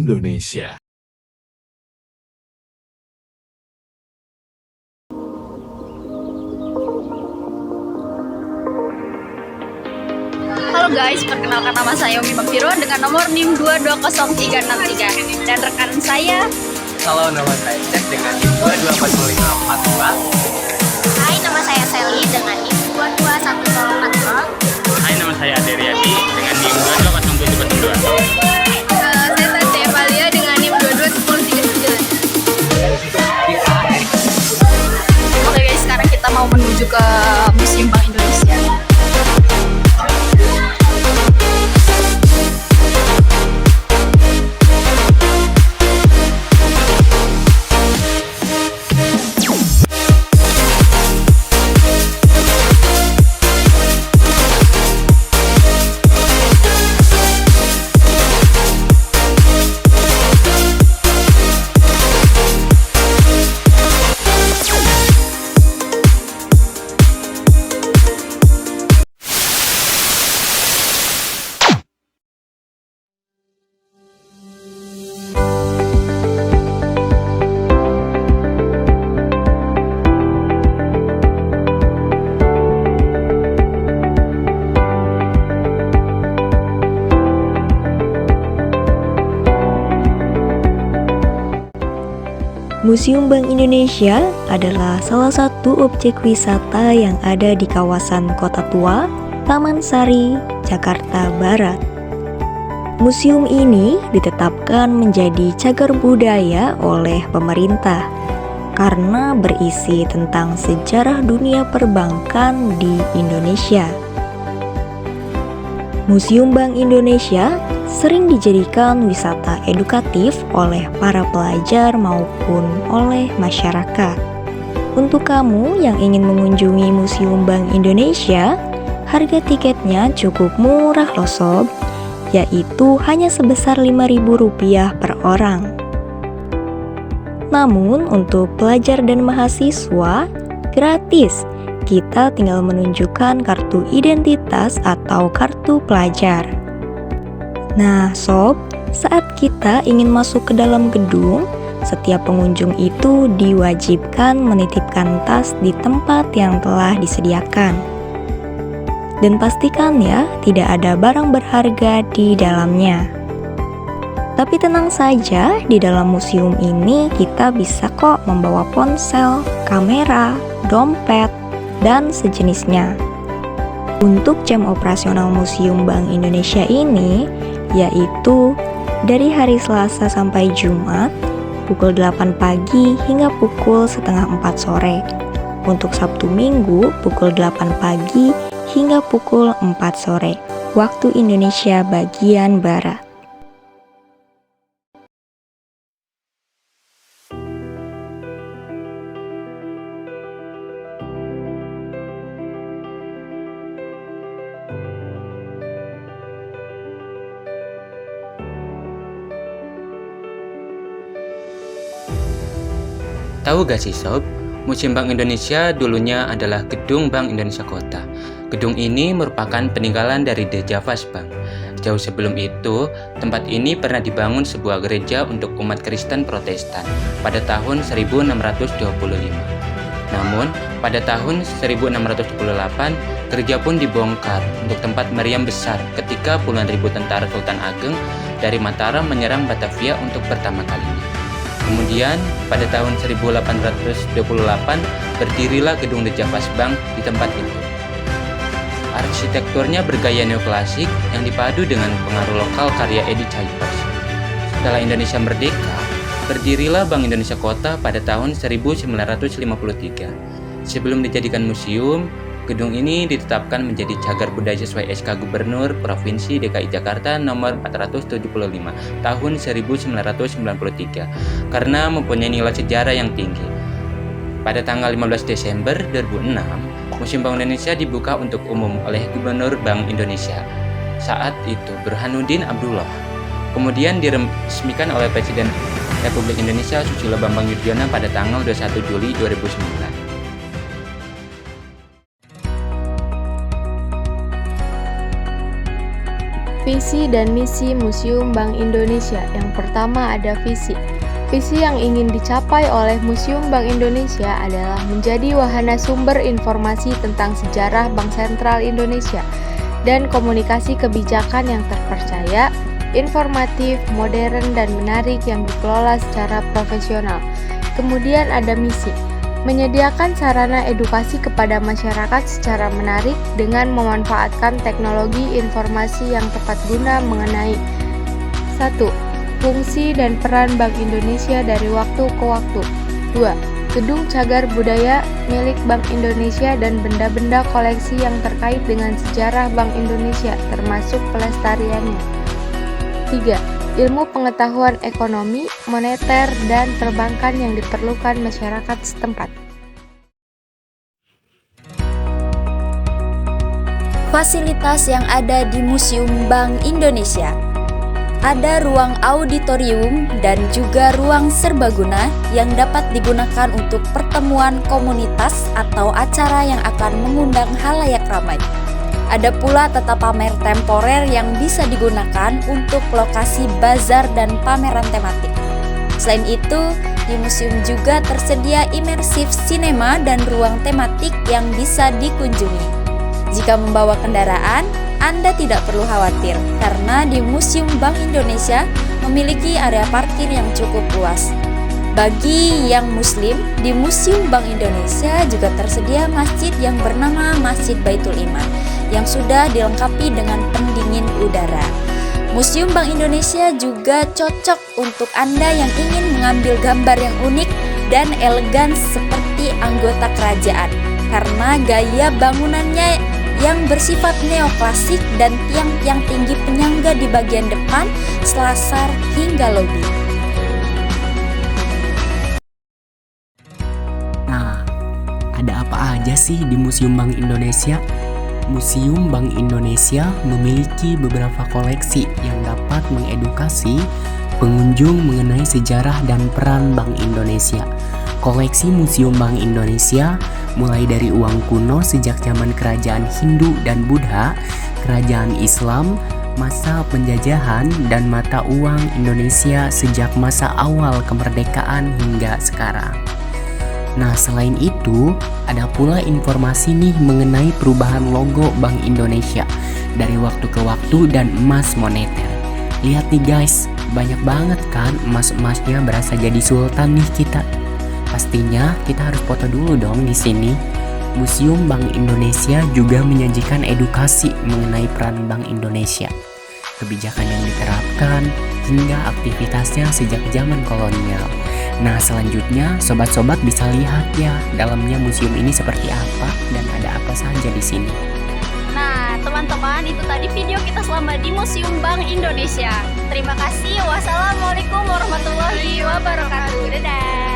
Indonesia. Halo guys, perkenalkan nama saya Umi Mafiro dengan nomor NIM 2200363 dan rekan saya. Halo, nama saya Cek dengan NIM 224542. Hai, nama saya Sally dengan NIM 221040. Hai, nama saya Aderiati dengan NIM 220742. Saya Tasya Valia dengan NIM 221039. Oke guys, sekarang kita mau menuju ke Museum Bank Indonesia. Museum Bank Indonesia adalah salah satu objek wisata yang ada di kawasan Kota Tua, Taman Sari, Jakarta Barat. Museum ini ditetapkan menjadi cagar budaya oleh pemerintah karena berisi tentang sejarah dunia perbankan di Indonesia. Museum Bank Indonesia sering dijadikan wisata edukatif oleh para pelajar maupun oleh masyarakat. Untuk kamu yang ingin mengunjungi Museum Bank Indonesia, harga tiketnya cukup murah loh sob, yaitu hanya sebesar Rp5.000 per orang. Namun untuk pelajar dan mahasiswa, gratis. Kita tinggal menunjukkan kartu identitas atau kartu pelajar. Nah sob, saat kita ingin masuk ke dalam gedung, setiap pengunjung itu diwajibkan menitipkan tas di tempat yang telah disediakan. Dan pastikan ya, tidak ada barang berharga di dalamnya. Tapi tenang saja, di dalam museum ini kita bisa kok membawa ponsel, kamera, dompet, dan sejenisnya. Untuk jam operasional Museum Bank Indonesia ini yaitu dari hari Selasa sampai Jumat pukul 8 pagi hingga pukul setengah 4 sore. Untuk Sabtu Minggu pukul 8 pagi hingga pukul 4 sore waktu Indonesia bagian Barat. Tahu gak sih sob, Museum Bank Indonesia dulunya adalah gedung Bank Indonesia Kota. Gedung ini merupakan peninggalan dari The Javas Bank. Jauh sebelum itu, tempat ini pernah dibangun sebuah gereja untuk umat Kristen Protestan pada tahun 1625. Namun, pada tahun 1628, gereja pun dibongkar untuk tempat meriam besar ketika puluhan ribu tentara Sultan Ageng dari Mataram menyerang Batavia untuk pertama kalinya. Kemudian, pada tahun 1828, berdirilah gedung The Javas Bank di tempat itu. Arsitekturnya bergaya neoklasik yang dipadu dengan pengaruh lokal karya Edi Caipers. Setelah Indonesia merdeka, berdirilah Bank Indonesia Kota pada tahun 1953. Sebelum dijadikan museum, gedung ini ditetapkan menjadi cagar budaya sesuai SK Gubernur Provinsi DKI Jakarta nomor 475 tahun 1993 karena mempunyai nilai sejarah yang tinggi. Pada tanggal 15 Desember 2006, Museum Bank Indonesia dibuka untuk umum oleh Gubernur Bank Indonesia saat itu Burhanuddin Abdullah. Kemudian diresmikan oleh Presiden Republik Indonesia Susilo Bambang Yudhoyono pada tanggal 21 Juli 2009. Visi dan misi Museum Bank Indonesia. Yang pertama ada visi. Visi yang ingin dicapai oleh Museum Bank Indonesia adalah menjadi wahana sumber informasi tentang sejarah Bank Sentral Indonesia dan komunikasi kebijakan yang terpercaya, informatif, modern, dan menarik yang dikelola secara profesional. Kemudian ada misi, menyediakan sarana edukasi kepada masyarakat secara menarik dengan memanfaatkan teknologi informasi yang tepat guna mengenai 1. Fungsi dan peran Bank Indonesia dari waktu ke waktu. 2. Gedung cagar budaya milik Bank Indonesia dan benda-benda koleksi yang terkait dengan sejarah Bank Indonesia termasuk pelestariannya. 3. Ilmu pengetahuan ekonomi, moneter, dan perbankan yang diperlukan masyarakat setempat. Fasilitas yang ada di Museum Bank Indonesia. Ada ruang auditorium dan juga ruang serbaguna yang dapat digunakan untuk pertemuan komunitas atau acara yang akan mengundang halayak ramai. Ada pula tata pamer temporer yang bisa digunakan untuk lokasi bazar dan pameran tematik. Selain itu, di museum juga tersedia imersif sinema dan ruang tematik yang bisa dikunjungi. Jika membawa kendaraan, Anda tidak perlu khawatir karena di Museum Bank Indonesia memiliki area parkir yang cukup luas. Bagi yang muslim, di Museum Bank Indonesia juga tersedia masjid yang bernama Masjid Baitul Iman yang sudah dilengkapi dengan pendingin udara. Museum Bank Indonesia juga cocok untuk Anda yang ingin mengambil gambar yang unik dan elegan seperti anggota kerajaan karena gaya bangunannya yang bersifat neoklasik dan tiang-tiang tinggi penyangga di bagian depan, selasar hingga lobi. Nah, ada apa aja sih di Museum Bank Indonesia? Museum Bank Indonesia memiliki beberapa koleksi yang dapat mengedukasi pengunjung mengenai sejarah dan peran Bank Indonesia. Koleksi Museum Bank Indonesia mulai dari uang kuno sejak zaman kerajaan Hindu dan Buddha, kerajaan Islam, masa penjajahan, dan mata uang Indonesia sejak masa awal kemerdekaan hingga sekarang. Nah, selain itu, ada pula informasi nih mengenai perubahan logo Bank Indonesia dari waktu ke waktu dan emas moneter. Lihat nih guys, banyak banget kan emas-emasnya berasa jadi sultan nih kita. Pastinya kita harus foto dulu dong di sini. Museum Bank Indonesia juga menyajikan edukasi mengenai peran Bank Indonesia, kebijakan yang diterapkan, hingga aktivitasnya sejak zaman kolonial. Nah, selanjutnya sobat-sobat bisa lihat ya dalamnya museum ini seperti apa dan ada apa saja di sini. Nah, teman-teman, itu tadi video kita selama di Museum Bank Indonesia. Terima kasih. Wassalamualaikum warahmatullahi wabarakatuh. Dadah.